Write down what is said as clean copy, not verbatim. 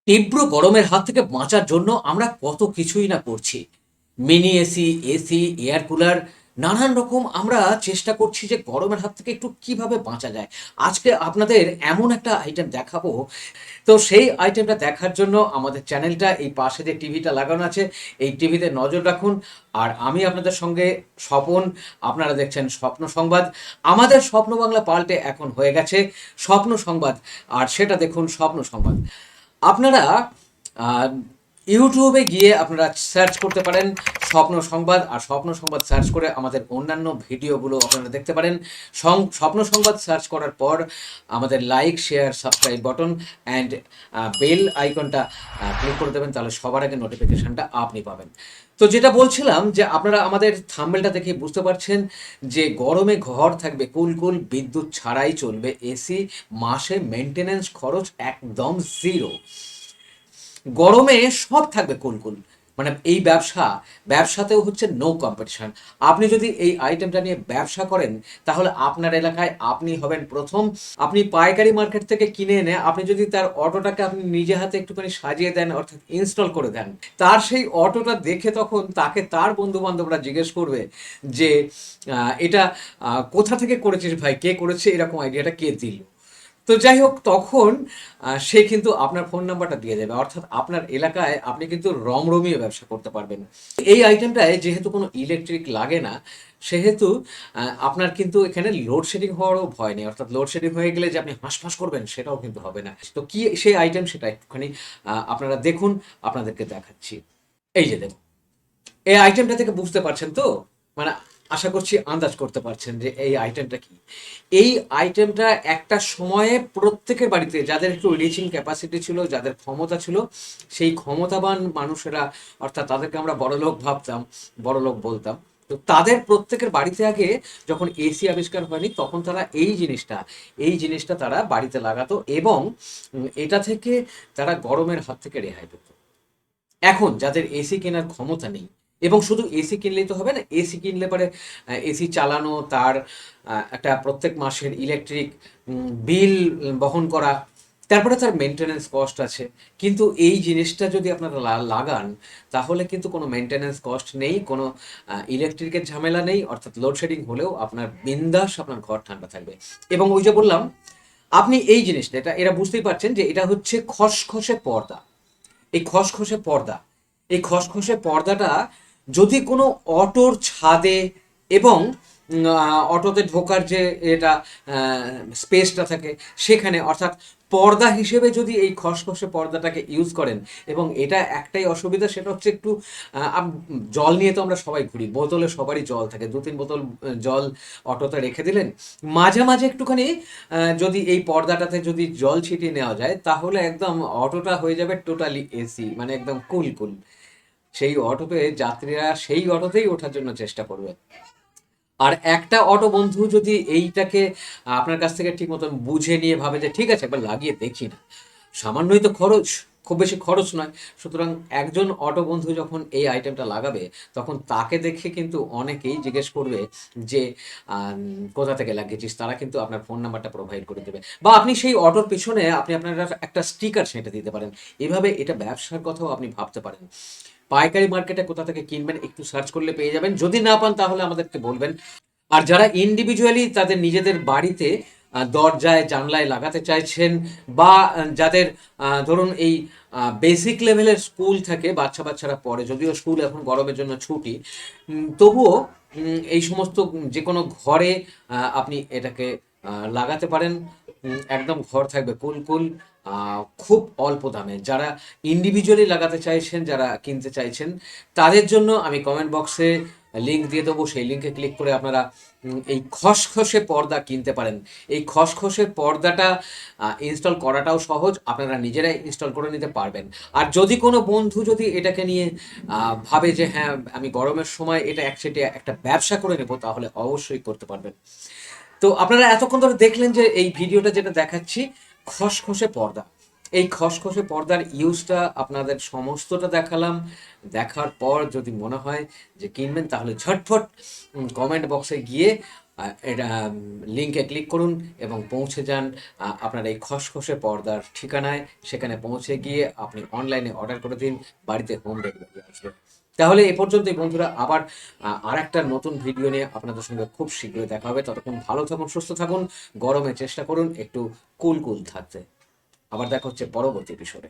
তীব্র গরমের হাত থেকে বাঁচার জন্য আমরা কত কিছুই না করছি। Mini AC, AC, air cooler নানান রকম আমরা চেষ্টা করছি যে গরমের হাত থেকে একটু কিভাবে বাঁচা যায়। আজকে আপনাদের এমন একটা আইটেম দেখাবো। তো সেই আইটেমটা দেখার জন্য আমাদের চ্যানেলটা এই পাশে যে টিভিটা লাগানো আছে, এই টিভিতে নজর রাখুন। আর আমি আপনাদের সঙ্গে স্বপন, আপনারা দেখছেন স্বপ্ন সংবাদ। আমাদের স্বপ্ন বাংলা পাল্টে এখন হয়ে গেছে স্বপ্ন সংবাদ। আর সেটা দেখুন স্বপ্ন সংবাদ। আপনারা আহ, ইউটিউবে গিয়ে আপনারা সার্চ করতে পারেন স্বপ্ন সংবাদ, আর স্বপ্ন সংবাদ সার্চ করে আমাদের অন্যান্য ভিডিওগুলো আপনারা দেখতে পারেন। স্বপ্ন সংবাদ সার্চ করার পর আমাদের like, share, subscribe button and bell আইকনটা ক্লিক করে দেবেন, তাহলে সবার আগে নোটিফিকেশনটা আপনি পাবেন। তো যেটা বলছিলাম যে আপনারা আমাদের থাম্বনেলটা দেখে বুঝতে পারছেন যে গরমে ঘর থাকবে কুলকুল, বিদ্যুৎ ছাড়াই চলবে এসি, মাসে মেনটেনেন্স খরচ একদম জিরো। গরমে সব থাকবে কুলকুল। মানে এই ব্যবসাতেও হচ্ছে নো কম্পিটিশন। আপনি যদি এই আইটেমটা নিয়ে ব্যবসা করেন, তাহলে আপনার এলাকায় আপনি হবেন প্রথম। আপনি পাইকারি মার্কেট থেকে কিনে এনে আপনি যদি তার অটোটাকে আপনি নিজে হাতে একটুখানি সাজিয়ে দেন, অর্থাৎ ইনস্টল করে দেন, তার সেই অটোটা দেখে তখন তাকে তার বন্ধু বান্ধবরা জিজ্ঞেস করবে যে এটা কোথা থেকে করেছিস ভাই, কে করেছে, এরকম আইডিয়াটা কে দিল। তো যাই হোক, তখন সে কিন্তু আপনার ফোন নাম্বারটা দিয়ে দেবে, অর্থাৎ আপনার এলাকায় আপনি কিন্তু রমরমিয়ে ব্যবসা করতে পারবেন। এই আইটেমটায় যেহেতু কোনো ইলেকট্রিক লাগে না, সেহেতু আপনার কিন্তু এখানে লোডশেডিং হওয়ারও ভয় নেই। অর্থাৎ লোডশেডিং হয়ে গেলে যে আপনি হাঁসফাঁস করবেন, সেটাও কিন্তু হবে না। তো কি সেই আইটেম, সেটা একটুখানি আপনারা দেখুন, আপনাদেরকে দেখাচ্ছি। এই যে দেখুন, এই আইটেমটা থেকে বুঝতে পারছেন তো? মানে আশা করছি আন্দাজ করতে পারছেন যে এই আইটেমটা কি। এই আইটেমটা একটা সময়ে প্রত্যেকের বাড়িতে, যাদের একটু রিচিং ক্যাপাসিটি ছিল, যাদের ক্ষমতা ছিল, সেই ক্ষমতাবান মানুষেরা, অর্থাৎ তাদেরকে আমরা বড়লোক ভাবতাম, বড়লোক বলতাম। তো তাদের প্রত্যেকের বাড়িতে আগে যখন এসি আবিষ্কার হয়নি, তখন তারা এই জিনিসটা তারা বাড়িতে লাগাতো, এবং এটা থেকে তারা গরমের হাত থেকে রেহাই পেত। এখন যাদের এসি কেনার ক্ষমতা নেই, এবং শুধু এসি কিনলেই তো হবে না, এসি কিনলে পরে এসি চালানো, তার একটা প্রত্যেক মাসের ইলেকট্রিক বিল বহন করা, তারপরে তার মেনটেনেন্স কস্ট আছে। কিন্তু এই জিনিসটা যদি আপনারা লাগান, তাহলে কিন্তু কোনো মেনটেনেন্স কস্ট নেই, কোনো ইলেকট্রিকের ঝামেলা নেই, অর্থাৎ লোডশেডিং হলেও আপনার বিন্দাস আপনার ঘর ঠান্ডা থাকবে। এবং ওই যে বললাম, আপনি এই জিনিসটা, এরা বুঝতেই পারছেন যে এটা হচ্ছে খসখসে পর্দা। এই খসখসে পর্দা, এই খসখসে পর্দাটা যদি কোনো অটোর ছাদে এবং অটোতে ঢোকার যে এটা স্পেসটা থাকে সেখানে, অর্থাৎ পর্দা হিসেবে যদি এই খসখসে পর্দাটাকে ইউজ করেন, এবং এটা একটাই অসুবিধা, সেটা হচ্ছে একটু জল নিয়ে তো আমরা সবাই ঘুরি, বোতলে সবারই জল থাকে, 2-3 বোতল জল অটোতে রেখে দিলেন। মাঝে মাঝে একটুখানি যদি এই পর্দাটাতে যদি জল ছিটিয়ে নেওয়া যায়, তাহলে একদম অটোটা হয়ে যাবে টোটালি এসি, মানে একদম কুল কুল। সেই অটোতে যাত্রীরা সেই অটোতেই ওঠার জন্য চেষ্টা করবে। আর একটা অটো বন্ধু যদি এইটাকে আপনার কাছ থেকে ঠিক মতন বুঝে নিয়ে ভাবে যে ঠিক আছে একবার লাগিয়ে দেখি না, সামান্যই তো খরচ, খুব বেশি খরচ নয়। সুতরাং একজন অটো বন্ধু যখন এই আইটেমটা লাগাবে, তখন তাকে দেখে কিন্তু অনেকেই জিজ্ঞেস করবে যে কোথা থেকে লাগিয়েছিস। তারা কিন্তু আপনার ফোন নাম্বারটা প্রোভাইড করে দেবে, বা আপনি সেই অটোর পিছনে আপনি আপনার একটা স্টিকার সেঁটে দিতে পারেন। এভাবে এটা ব্যবসার কথাও আপনি ভাবতে পারেন। পাইকারি মার্কেটে কোথা থেকে কিনবেন একটু সার্চ করলে পেয়ে যাবেন, যদি না পান তাহলে আমাদেরকে বলবেন। আর যারা ইন্ডিভিজুয়ালি তাদের নিজেদের বাড়িতে দরজায় জানলায় লাগাতে চাইছেন, বা যাদের ধরুন এই বেসিক লেভেলের স্কুল থাকে, বাচ্চারা পড়ে, যদিও স্কুল এখন গরমের জন্য ছুটি, তবুও এই সমস্ত যে কোনো ঘরে আপনি এটাকে লাগাতে পারেন। একদম ঘর থাকবে কুলকুল, খুব অল্প দামে। যারা ইন্ডিভিজুয়ালি লাগাতে চাইছেন, যারা কিনতে চাইছেন, তাদের জন্য আমি কমেন্ট বক্সে লিঙ্ক দিয়ে দেবো। সেই লিঙ্কে ক্লিক করে আপনারা এই খসখসে পর্দা কিনতে পারেন। এই খসখসে পর্দাটা ইনস্টল করাটাও সহজ, আপনারা নিজেরাই ইনস্টল করে নিতে পারবেন। আর যদি কোনো বন্ধু যদি এটাকে নিয়ে ভাবে যে হ্যাঁ আমি গরমের সময় এটা একসাথে একটা ব্যবসা করে নেব, তাহলে অবশ্যই করতে পারবেন। তো আপনারা এতক্ষণ ধরে দেখলেন যে এই ভিডিওটা যেটা দেখাচ্ছি, খসখসে পর্দা। এই খসখসে পর্দার ইউজটা আপনাদের সমস্তটা দেখালাম। দেখার পর যদি মনে হয় যে কিনবেন, তাহলে ঝটফট কমেন্ট বক্সে গিয়ে এটা লিঙ্কে ক্লিক করুন এবং পৌঁছে যান আপনার এই খসখসে পর্দার ঠিকানায়। সেখানে পৌঁছে গিয়ে আপনি অনলাইনে অর্ডার করে দিন, বাড়িতে হোম ডেলিভারি আসবে। তাহলে এ পর্যন্তই বন্ধুরা, আবার আর একটা নতুন ভিডিও নিয়ে আপনাদের সঙ্গে খুব শীঘ্রই দেখা হবে। ততক্ষণ ভালো থাকুন, সুস্থ থাকুন, গরমে চেষ্টা করুন একটু কুল কুল থাকতে। আবার দেখা হচ্ছে পরবর্তী এপিসোডে।